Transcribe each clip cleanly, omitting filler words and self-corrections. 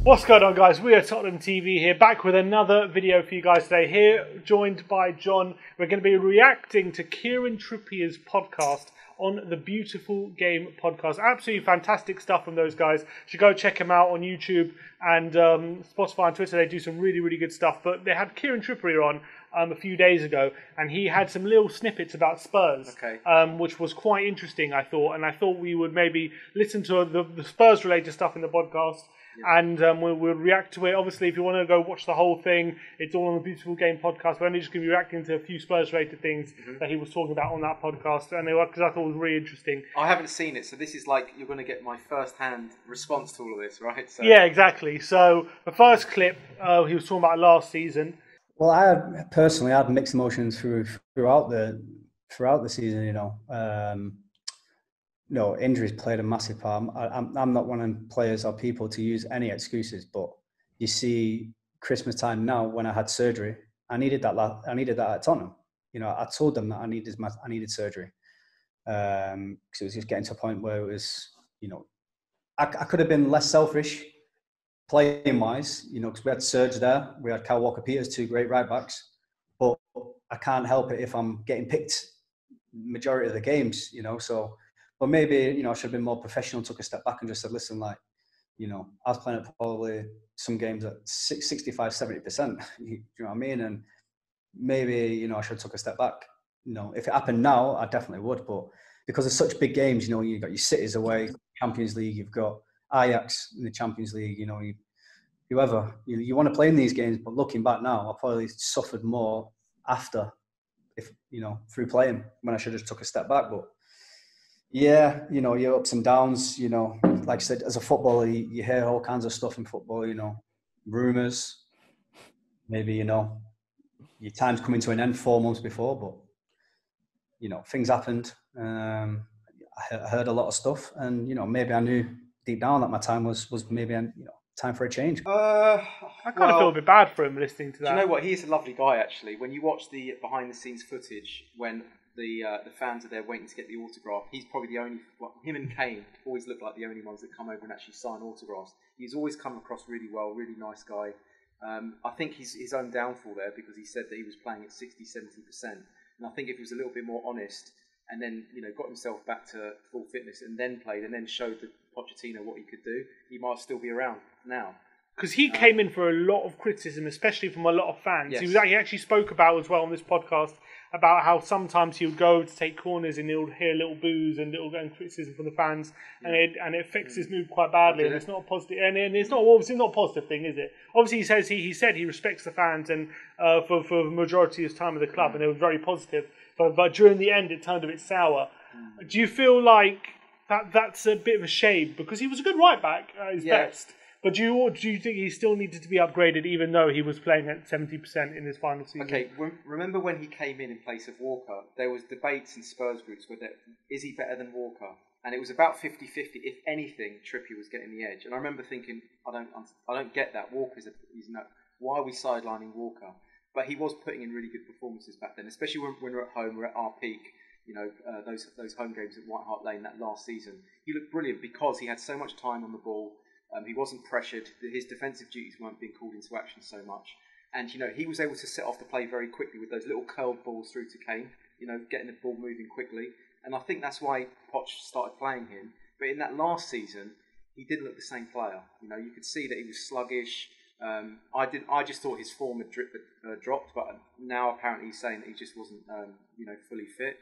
What's going on, guys? We are Tottenham TV here, back with another video for you guys today. Here, joined by John, we're going to be reacting to Kieran Trippier's podcast on the Beautiful Game podcast. Absolutely fantastic stuff from those guys. You should go check them out on YouTube and Spotify and Twitter. They do some really, really good stuff. But they had Kieran Trippier on a few days ago, and he had some little snippets about Spurs, which was quite interesting, I thought. And I thought we would maybe listen to the Spurs-related stuff in the podcast. And we'll react to it. Obviously, if you want to go watch the whole thing, it's all on the Beautiful Game podcast. We're only just going to be reacting to a few Spurs-related things that he was talking about on that podcast, and because I thought it was really interesting. I haven't seen it, so this is like you're going to get my first-hand response to all of this, right? So. Yeah, exactly. So the first clip, he was talking about last season. Well, I had mixed emotions throughout the season. You know. No, injuries played a massive part. I'm not one of them players or people to use any excuses, but you see, Christmas time now, when I had surgery, I needed that at Tottenham. You know, I told them that I needed surgery because it was just getting to a point where it was, you know, I could have been less selfish playing wise, you know, because we had Serge there, we had Kyle Walker-Peters, two great right backs, but I can't help it if I'm getting picked majority of the games, you know, so. But maybe, you know, I should have been more professional, took a step back and just said, listen, like, you know, I was playing at probably some games at 65, 70%, you know what I mean? And maybe, you know, I should have took a step back. You know, if it happened now, I definitely would. But because of such big games, you know, you've got your Cities away, Champions League, you've got Ajax in the Champions League, you know, whoever. You want to play in these games, but looking back now, I probably suffered more after, through playing when I should have took a step back. But yeah, you know, your ups and downs, you know, like I said, as a footballer, you hear all kinds of stuff in football, you know, rumours, maybe, you know, your time's coming to an end 4 months before, but, you know, things happened. I heard a lot of stuff and, you know, maybe I knew deep down that my time was maybe, you know, time for a change. I kind of feel a bit bad for him listening to that. Do you know what? He's a lovely guy, actually. When you watch the behind-the-scenes footage, when the fans are there waiting to get the autograph, he's probably the only, him and Kane always look like the only ones that come over and actually sign autographs. He's always come across really well, really nice guy. I think he's his own downfall there because he said that he was playing at 60-70%. And I think if he was a little bit more honest and then, you know, got himself back to full fitness and then played and then showed the Pochettino what he could do, he might still be around now. Because he came in for a lot of criticism, especially from a lot of fans. Yes. He actually spoke about as well on this podcast about how sometimes he would go to take corners and he'll hear little boos and little criticism from the fans, and it affects his mood quite badly. And it's not a positive, and it's not obviously not a positive thing, is it? Obviously, he said he respects the fans and for the majority of his time at the club, and it was very positive. But during the end, it turned a bit sour. Do you feel like that's a bit of a shame because he was a good right back at his best? But do you think he still needed to be upgraded even though he was playing at 70% in his final season? Okay, remember when he came in place of Walker, there was debates in Spurs groups whether is he better than Walker? And it was about 50-50. If anything, Trippier was getting the edge. And I remember thinking, I don't get that. Why are we sidelining Walker? But he was putting in really good performances back then, especially when we're at home, we're at our peak. You know, those home games at White Hart Lane that last season. He looked brilliant because he had so much time on the ball. He wasn't pressured. His defensive duties weren't being called into action so much. And, you know, he was able to set off the play very quickly with those little curled balls through to Kane, you know, getting the ball moving quickly. And I think that's why Poch started playing him. But in that last season, he didn't look the same player. You know, you could see that he was sluggish. I just thought his form had dropped, but now apparently he's saying that he just wasn't, fully fit.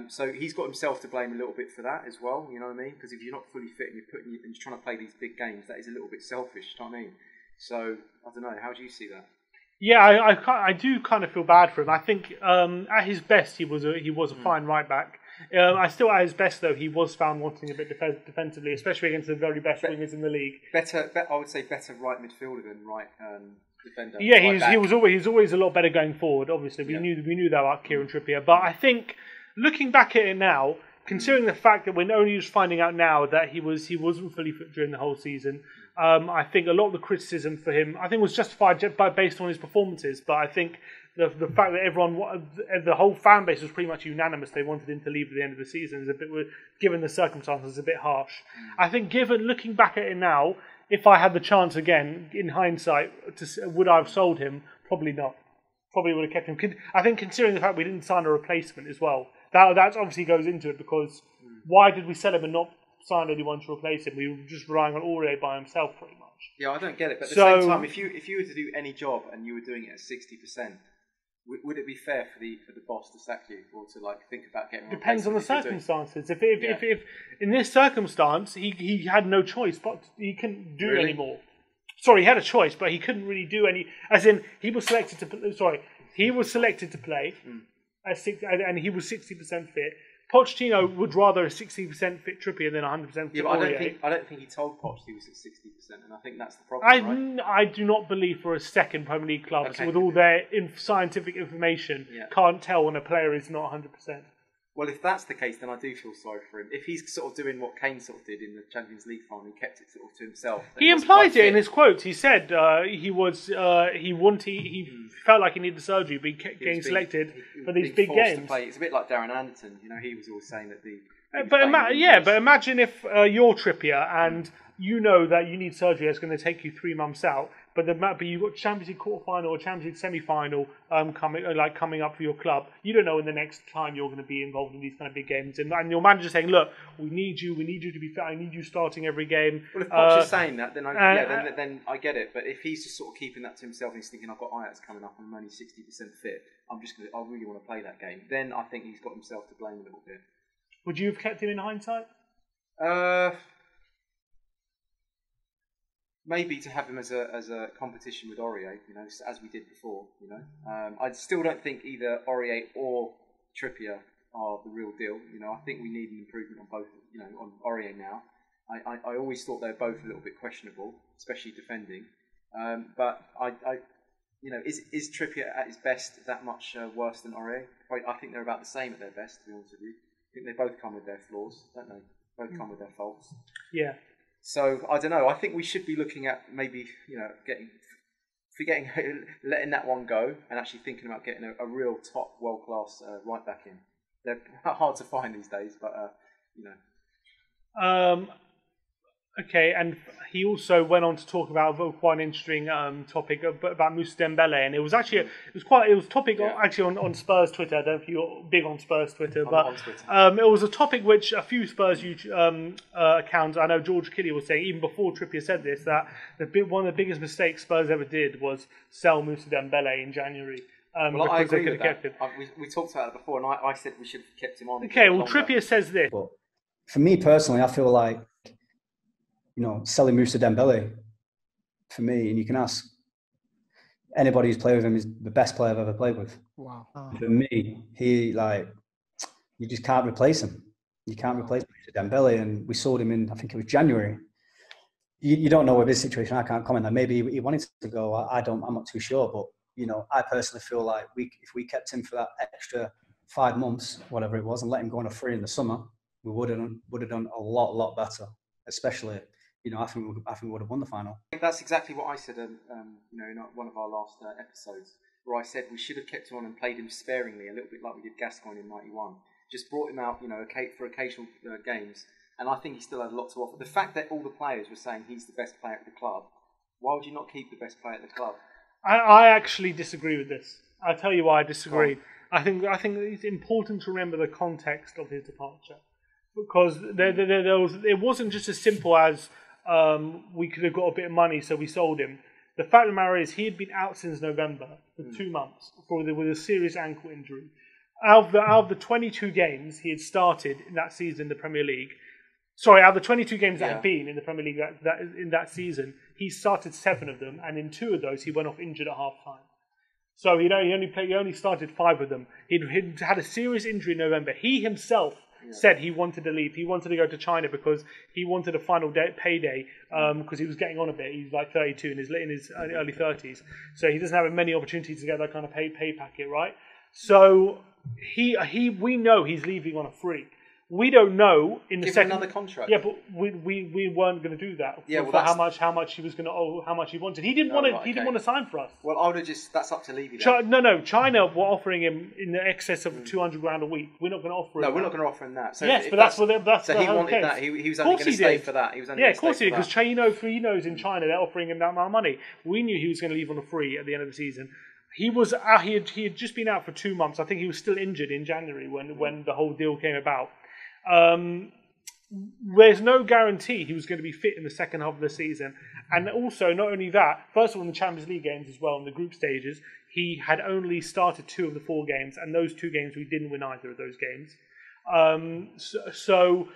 So he's got himself to blame a little bit for that as well, you know what I mean? Because if you're not fully fit and you're trying to play these big games, that is a little bit selfish, you know what I mean? So, I don't know, how do you see that? Yeah, I do kind of feel bad for him. I think at his best he was a fine right back. At his best though, he was found wanting a bit defensively, especially against the very best wingers in the league. I would say better right midfielder than right defender. Yeah, he was always a lot better going forward. Obviously, we knew that about Kieran Trippier, but I think looking back at it now, considering the fact that we're only just finding out now that he wasn't fully fit during the whole season, I think a lot of the criticism for him, I think, was justified based on his performances. But I think the fact that the whole fan base was pretty much unanimous, they wanted him to leave at the end of the season, is a bit, given the circumstances, a bit harsh. I think, looking back at it now, if I had the chance again, in hindsight, would I have sold him? Probably not. Probably would have kept him. I think considering the fact we didn't sign a replacement as well, that obviously goes into it, because why did we sell him and not sign anyone to replace him? We were just relying on Aurier by himself pretty much. Yeah, I don't get it. But at the same time, if you were to do any job and you were doing it at 60%, would it be fair for the boss to sack you, or to like think about getting? Depends on the circumstances. If in this circumstance he had no choice, but he couldn't do any more. Sorry, he had a choice, but he couldn't really do any. As in, he was selected to. Sorry, he was selected to play at 6, and he was 60% fit. Pochettino would rather a 60% fit Trippier than 100% fit. Yeah, but I don't think he told Poch he was at 60%, and I think that's the problem. I do not believe for a second Premier League clubs with all their scientific information can't tell when a player is not 100%. Well, if that's the case, then I do feel sorry for him. If he's sort of doing what Kane sort of did in the Champions League final, he kept it sort of to himself. He implied it in his quotes. He said he felt like he needed surgery, but he kept getting selected for these big games. It's a bit like Darren Anderton. You know, he was always saying that But imagine if you're Trippier and you know that you need surgery that's going to take you 3 months out, but you've got Champions League quarter-final or Champions League semi-final coming up for your club. You don't know when the next time you're going to be involved in these kind of big games, and your manager's saying, "Look, we need you to be fit. I need you starting every game." Well, if Poch is saying that, then then I get it. But if he's just sort of keeping that to himself and he's thinking, "I've got Ajax coming up and I'm only 60% fit. I really want to play that game," then I think he's got himself to blame a little bit. Would you have kept him in hindsight? Maybe to have him as a competition with Aurier, you know, as we did before, you know. I still don't think either Aurier or Trippier are the real deal. You know, I think we need an improvement on both. You know, on Aurier now. I always thought they were both a little bit questionable, especially defending. But you know, is Trippier at his best that much worse than Aurier? I think they're about the same at their best, to be honest with you. I think they both come with their flaws, don't they? Both come with their faults. Yeah. So I don't know. I think we should be looking at maybe, you know, letting that one go and actually thinking about getting a real top world class right back in. They're hard to find these days, but you know. Okay, and he also went on to talk about quite an interesting topic about Mousa Dembele, and it was actually it was a topic actually on Spurs Twitter. I don't know if you're big on Spurs Twitter, but it was a topic which a few Spurs accounts. I know George Kelly was saying even before Trippier said this that one of the biggest mistakes Spurs ever did was sell Mousa Dembele in January. Well, I agree with that. We talked about it before, and I said we should have kept him on. Okay, well Trippier says this. But for me personally, I feel like, you know, selling Mousa Dembele, for me, and you can ask anybody who's played with him, is the best player I've ever played with. Wow. For me, you just can't replace him. You can't replace Mousa Dembele, and we sold him in, I think it was January. You don't know with his situation. I can't comment. Maybe he wanted to go. I'm not too sure, but you know, I personally feel like if we kept him for that extra 5 months, whatever it was, and let him go on a free in the summer, we would have done a lot better. Especially, you know, I think we would have won the final. I think that's exactly what I said. You know, in one of our last episodes, where I said we should have kept him on and played him sparingly, a little bit like we did Gascoigne in '91. Just brought him out, you know, for occasional games, and I think he still had a lot to offer. The fact that all the players were saying he's the best player at the club, why would you not keep the best player at the club? I actually disagree with this. I'll tell you why I disagree. I think it's important to remember the context of his departure, because it wasn't just as simple as we could have got a bit of money, so we sold him. The fact of the matter is, he had been out since November for 2 months with a serious ankle injury. Out of the 22 games he had started in that season in the Premier League, out of the 22 games that had been in the Premier League in that season, he started 7 of them, and in 2 of those he went off injured at half time. So you know he only started 5 of them. He'd had a serious injury in November. He himself said he wanted to leave. He wanted to go to China because he wanted a final payday because he was getting on a bit. He's like 32 in his early 30s, so he doesn't have many opportunities to get that kind of pay packet, right? So we know he's leaving on a free. We don't know in the Give second him another contract. Yeah, but we weren't going to do that. Yeah, for how much he was going to owe, how much he wanted. He didn't want to. He didn't want to sign for us. Well, I would have just. That's up to Levy. No. China were offering him in the excess of $200,000 a week. We're not going to offer him. No, we're not going to offer him that. So yes, but that's what that's. So he wanted that. He was only going to stay for that. He was only of course he did, because he knows in China they're offering him that amount of money. We knew he was going to leave on a free at the end of the season. He was out. He had just been out for 2 months. I think he was still injured in January when the whole deal came about. There's no guarantee he was going to be fit in the second half of the season. And also, not only that, first of all, in the Champions League games as well, in the group stages, he had only started 2 of the 4 games, and those 2 games we didn't win either of those games. So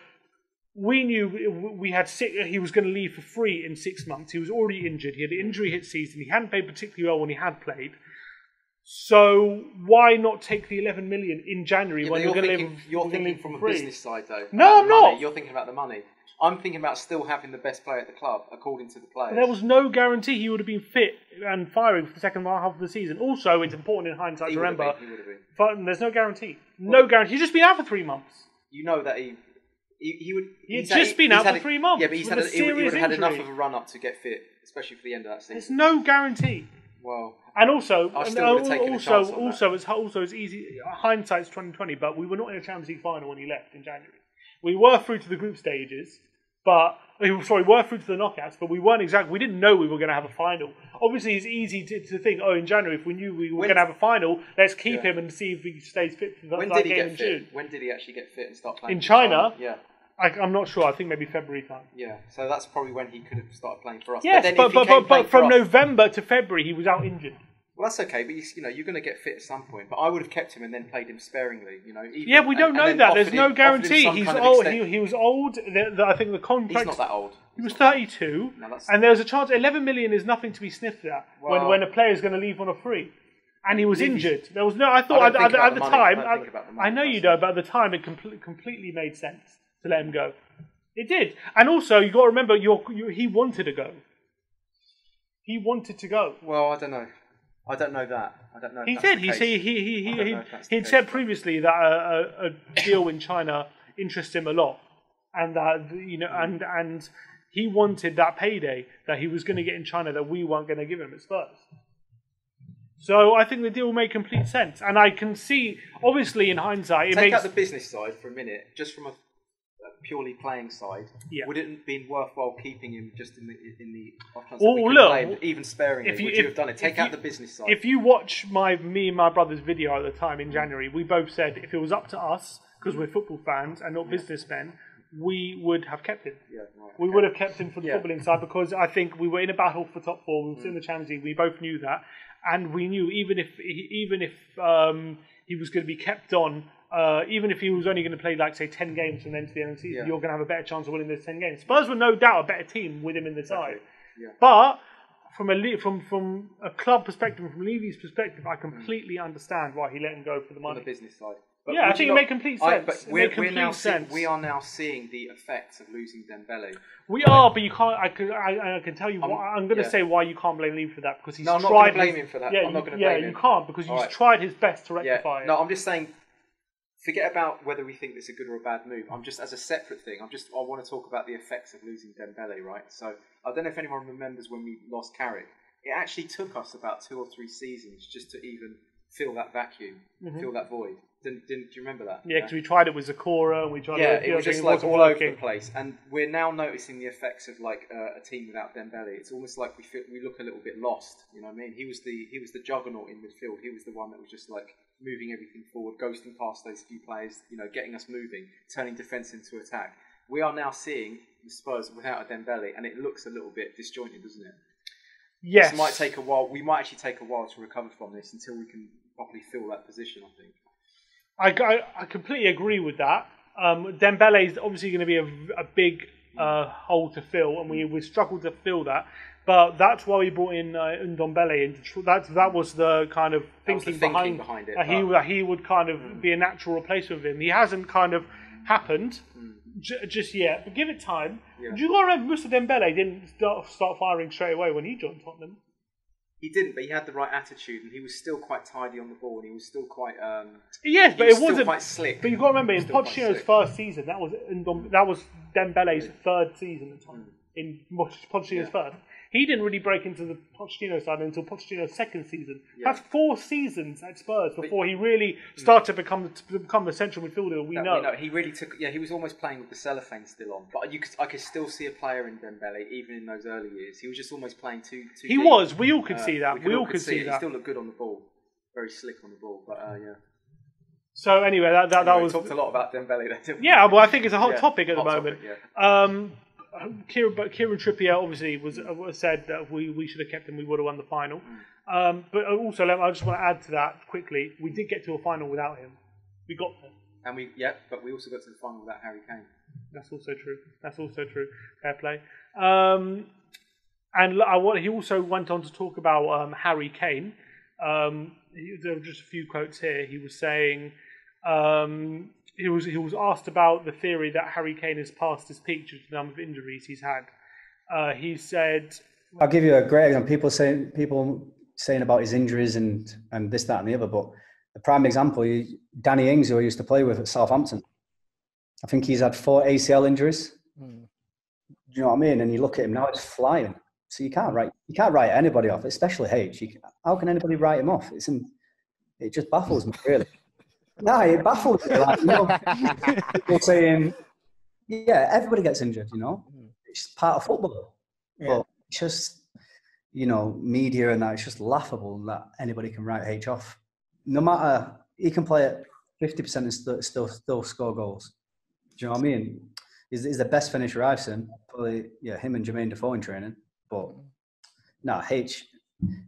we knew he was going to leave for free in 6 months. He was already injured. He had an injury hit season. He hadn't played particularly well when he had played. So why not take the 11 million in January when you're going to live? You're thinking from a business side, though. No, I'm not. You're thinking about the money. I'm thinking about still having the best player at the club, according to the players. There was no guarantee he would have been fit and firing for the second half of the season. Also, it's important in hindsight to remember. He would have been. But there's no guarantee. No guarantee. He's just been out for 3 months. You know that he would. He's just been out for 3 months. Yeah, but he would have had enough of a run up to get fit, especially for the end of that season. There's no guarantee. Well, and also, it's easy. Hindsight's 2020, but we were not in a Champions League final when he left in January. We were through to the group stages, were through to the knockouts, but we weren't exactly. We didn't know we were going to have a final. Obviously, it's easy to think, in January, if we knew we were going to have a final, let's keep him and see if he stays fit for that game in June. When did he actually get fit and start playing? In China? Yeah. I'm not sure. I think maybe February time. Yeah, so that's probably when he could have started playing for us. Yes, but from November to February, he was out injured. Well, that's okay, but you're going to get fit at some point. But I would have kept him and then played him sparingly. We don't know that. There's no guarantee. He's old. He was old. I think the contract. He's not that old. He was 32, and there was a chance. 11 million is nothing to be sniffed at when a player is going to leave on a free. And he was injured. There was no. I thought at the time. I know you don't, but at the time it completely made sense to let him go. It did, and also you got to remember, he wanted to go. He wanted to go. Well, I don't know. I don't know that. I don't know. He did. He'd said previously that a deal in China interests him a lot, and that and he wanted that payday that he was going to get in China that we weren't going to give him at Spurs. So I think the deal made complete sense, and I can see, obviously, in hindsight, take out the business side for a minute, just from a purely playing side. Yeah. Would it have been worthwhile keeping him just in the even sparingly? Would you have done it? Take out the business side. If you watch me and my brother's video at the time in January, we both said if it was up to us, because we're football fans and not businessmen, we would have kept him. Yeah, right, we would have kept him for the footballing side, because I think we were in a battle for top 4. We were in the Champions League. We both knew that, and we knew even if he was going to be kept on. Even if he was only going to play, like, say, 10 games from then to the end of the season, you're going to have a better chance of winning those 10 games. Spurs were no doubt a better team with him in the side. Yeah. But from a club perspective, from Levy's perspective, I completely understand why he let him go for the money. On the business side. But I think it made complete sense. But we are now seeing the effects of losing Dembele. We are, but you can't. I can tell you. I'm going to say why you can't blame Levy for that, because he's tried. I'm not going to blame him for that. I'm not going to blame him. Yeah, you can't, because he's tried his best to rectify it. No, I'm just saying. Forget about whether we think this is a good or a bad move. I'm just, as a separate thing, I want to talk about the effects of losing Dembele, right? So, I don't know if anyone remembers when we lost Carrick. It actually took us about 2 or 3 seasons just to even fill that vacuum, fill that void. Do you remember that? Yeah, because we tried it with Zakora, and we tried it was just like all over the place. And we're now noticing the effects of like a team without Dembele. It's almost like we look a little bit lost. You know what I mean? He was the juggernaut in midfield. He was the one that was just like moving everything forward, ghosting past those few players, getting us moving, turning defence into attack. We are now seeing the Spurs without a Dembele, and it looks a little bit disjointed, doesn't it? Yes. This might take a while. We might actually take a while to recover from this until we can properly fill that position, I think. I completely agree with that. Dembele is obviously going to be a big hole to fill, and we struggled to fill that. But that's why we brought in Ndombele. That was the kind of thinking behind it. That he would kind of be a natural replacement of him. He hasn't kind of happened just yet, but give it time. Yeah. Do you got to remember Mousa Dembele didn't start firing straight away when he joined Tottenham? He didn't, but he had the right attitude, and he was still quite tidy on the ball, and he was still quite. Yes, but it wasn't quite slick. But you've got to remember, in Pochettino's first season, that was Dembele's third season in Pochettino's first. He didn't really break into the Pochettino side until Pochettino's second season. That's 4 seasons at Spurs before he really started to become the central midfielder we know. He really took. Yeah, he was almost playing with the cellophane still on, but I could still see a player in Dembele even in those early years. He was just almost playing too. He deep. was. We all could see that. We all could see that. He still looked good on the ball, very slick on the ball. But yeah. So anyway, that was. We talked a lot about Dembele there, didn't we? Yeah, well, I think it's a hot topic at the moment. Topic, Kieran Trippier obviously was said that we should have kept him. We would have won the final. But also, I just want to add to that quickly. We did get to a final without him. We got there. And but we also got to the final without Harry Kane. That's also true. Fair play. And he also went on to talk about Harry Kane. There were just a few quotes here. He was saying. He was asked about the theory that Harry Kane has passed his peak due to the number of injuries he's had. He said, "I'll give you a great example. People saying about his injuries and this, that, and the other. But the prime example, Danny Ings, who I used to play with at Southampton. I think he's had 4 ACL injuries. Do you know what I mean? And you look at him now; it's flying. So you can't write anybody off, especially H. How can anybody write him off? It just baffles me, really." No, it baffles me. People saying, yeah, everybody gets injured, It's part of football. Yeah. But it's just, media and that, it's just laughable that anybody can write H off. No matter, he can play at 50% and still score goals. Do you know what I mean? He's the best finisher I've seen. Probably, him and Jermaine Defoe in training. But, no, H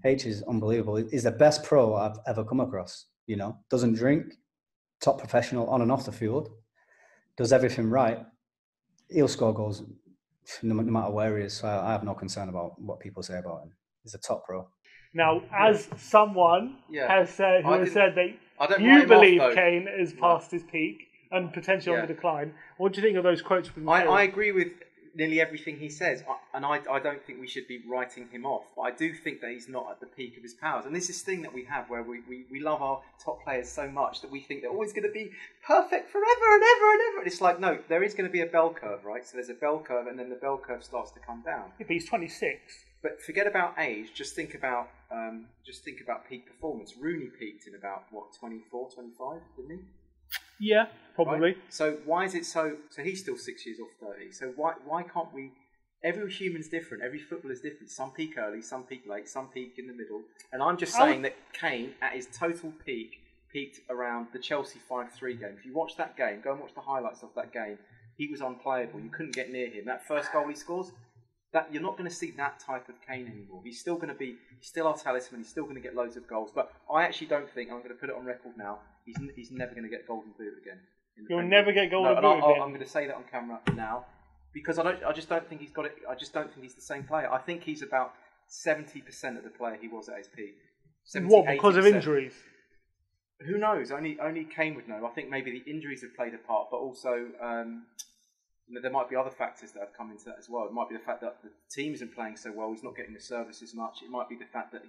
is unbelievable. He's the best pro I've ever come across, Doesn't drink. Top professional on and off the field, does everything right. He'll score goals no matter where he is. So I have no concern about what people say about him. He's a top pro. Now, as someone has said that you believe Kane has passed his peak and potentially on the decline, what do you think of those quotes from Kane? I agree with nearly everything he says, and I don't think we should be writing him off, but I do think that he's not at the peak of his powers. And this is this thing that we have where we love our top players so much that we think they're always going to be perfect forever and ever and ever. And it's like, no, there is going to be a bell curve, right? So there's a bell curve, and then the bell curve starts to come down. Yeah, but he's 26. But forget about age. Just think about peak performance. Rooney peaked in about 24, 25, didn't he? Yeah, probably. Right? So why is it so? So he's still 6 years off 30. So why can't we? Every human's different. Every footballer's different. Some peak early, some peak late, some peak in the middle. And I'm just saying that Kane, at his total peak, peaked around the Chelsea 5-3 game. If you watch that game, go and watch the highlights of that game. He was unplayable. You couldn't get near him. That first goal he scores, that you're not going to see that type of Kane anymore. He's still going to be, he's still our talisman. He's still going to get loads of goals. But I actually don't think, I'm going to put it on record now, he's never going to get Golden Boot again. You'll never get Golden Boot again. I'm going to say that on camera now because I just don't think he's got it. I just don't think he's the same player. I think he's about 70% of the player he was at his peak. 70, what, because 80%. of injuries? Who knows? Only Kane would know. I think maybe the injuries have played a part, but also there might be other factors that have come into that as well. It might be the fact that the team isn't playing so well. He's not getting the service as much. It might be the fact that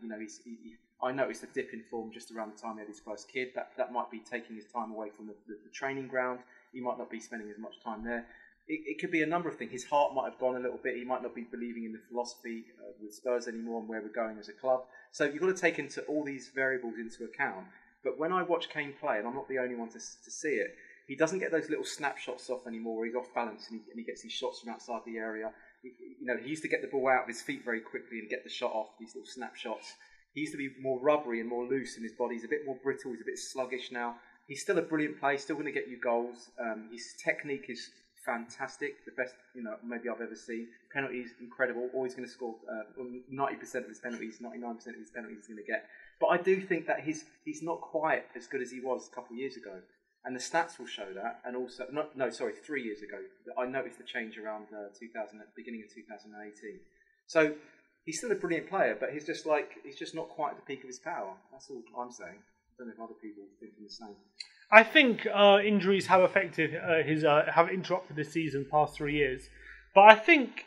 I noticed a dip in form just around the time he had his first kid. That might be taking his time away from the training ground. He might not be spending as much time there. It could be a number of things. His heart might have gone a little bit. He might not be believing in the philosophy with Spurs anymore and where we're going as a club. So you've got to take into all these variables into account. But when I watch Kane play, and I'm not the only one to see it, he doesn't get those little snapshots off anymore where he's off balance and he gets these shots from outside the area. He used to get the ball out of his feet very quickly and get the shot off, these little snapshots. He used to be more rubbery and more loose in his body. He's a bit more brittle. He's a bit sluggish now. He's still a brilliant player. He's still going to get you goals. His technique is fantastic. The best, maybe I've ever seen. Penalties, incredible. Always going to score 90% of his penalties, 99% of his penalties he's going to get. But I do think that he's not quite as good as he was a couple of years ago. And the stats will show that. And also, 3 years ago. I noticed the change around beginning of 2018. So he's still a brilliant player, but he's just not quite at the peak of his power. That's all I'm saying. I don't know if other people think the same. I think injuries have affected have interrupted his season past 3 years. But I think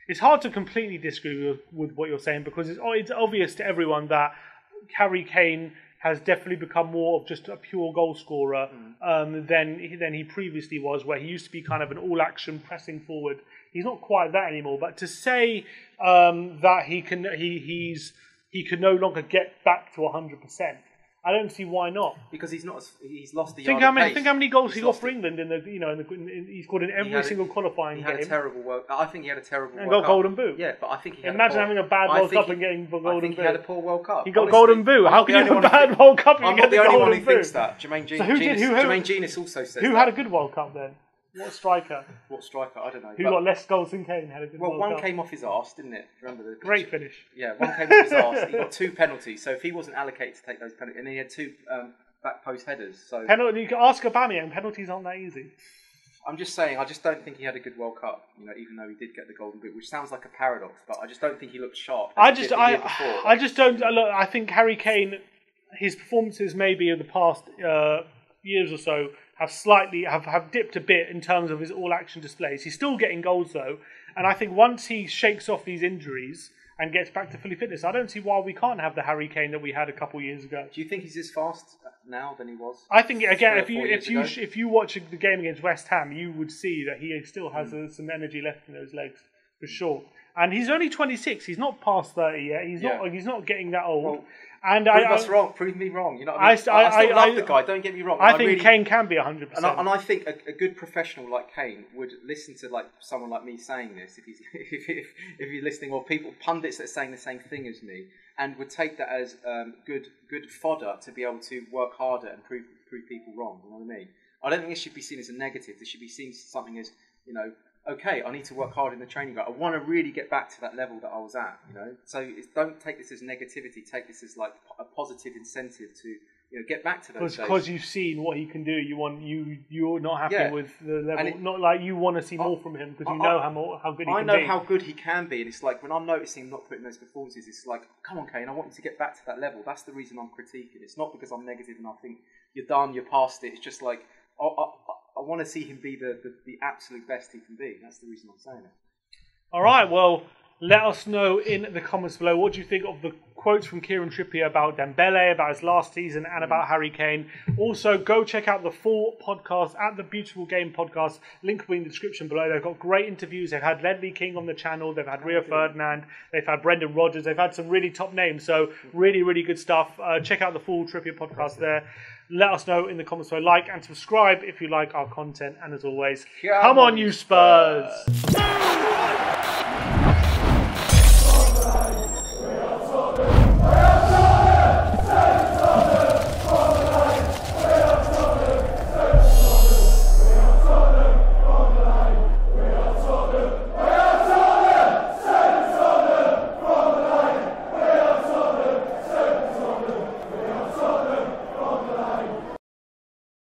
it's hard to completely disagree with what you're saying, because it's obvious to everyone that Harry Kane has definitely become more of just a pure goal scorer than he previously was, where he used to be kind of an all-action pressing forward. He's not quite that anymore. But to say that he can no longer get back to 100%, I don't see why not. Because he's not. He's lost the think yard how of pace. Think how many goals he got for England he scored in every single qualifying game. He had a terrible World Cup. I think he had a terrible World Cup. And got Golden Boot. Yeah, but I think he had Imagine having a bad World Cup and getting Golden Boot. I think he had a poor World Cup. He got Golden Boot. How can you have a bad World Cup and get the Golden Boot? I'm not the only one who thinks that. Jermaine Genius also says that. Who had a good World Cup then? What striker? I don't know. Who got less goals than Kane had a good World Cup? Well, one came off his arse, didn't it? Remember the great finish. Yeah, one came off his arse. He got 2 penalties. So if he wasn't allocated to take those penalties, and then he had 2 back post headers. So you can ask Aubameyang. Penalties aren't that easy. I'm just saying. I just don't think he had a good World Cup. Even though he did get the Golden Boot, which sounds like a paradox, but I just don't think he looked sharp. I just don't. Look, I think Harry Kane, his performances maybe of the past years or so have dipped a bit in terms of his all-action displays. He's still getting goals though, and I think once he shakes off these injuries and gets back to fully fitness, I don't see why we can't have the Harry Kane that we had a couple of years ago. Do you think he's as fast now than he was? I think again, if you watch the game against West Ham, you would see that he still has some energy left in those legs for sure. And he's only 26. He's not past 30 yet. He's not getting that old. Well, and prove me wrong. You know what I mean? I still love the guy. Don't get me wrong. I think Kane can be 100%. And I think a good professional like Kane would listen to someone like me saying this if he's listening, or pundits that are saying the same thing as me, and would take that as good fodder to be able to work harder and prove people wrong. You know what I mean? I don't think this should be seen as a negative. This should be seen as something as, okay, I need to work hard in the training ground. I want to really get back to that level that I was at, So don't take this as negativity. Take this as like a positive incentive to, get back to those days. Because you've seen what he can do. You're not happy with the level. Not like you want to see more from him, because you know how good he can be. I know how good he can be, and it's like when I'm noticing him not putting those performances, it's like, come on, Kane, I want you to get back to that level. That's the reason I'm critiquing. It's not because I'm negative and I think you're done, you're past it. It's just like, I want to see him be the absolute best he can be. That's the reason I'm saying it. All right, well, let us know in the comments below. What do you think of the quotes from Kieran Trippier about Dembele, about his last season, and about Harry Kane? Also, go check out the full podcast at the Beautiful Game Podcast. Link will be in the description below. They've got great interviews. They've had Ledley King on the channel. They've had Rio Ferdinand. They've had Brendan Rodgers. They've had some really top names. So really, really good stuff. Check out the full Trippier podcast there. Let us know in the comments below. Like and subscribe if you like our content. And as always, come on, you Spurs!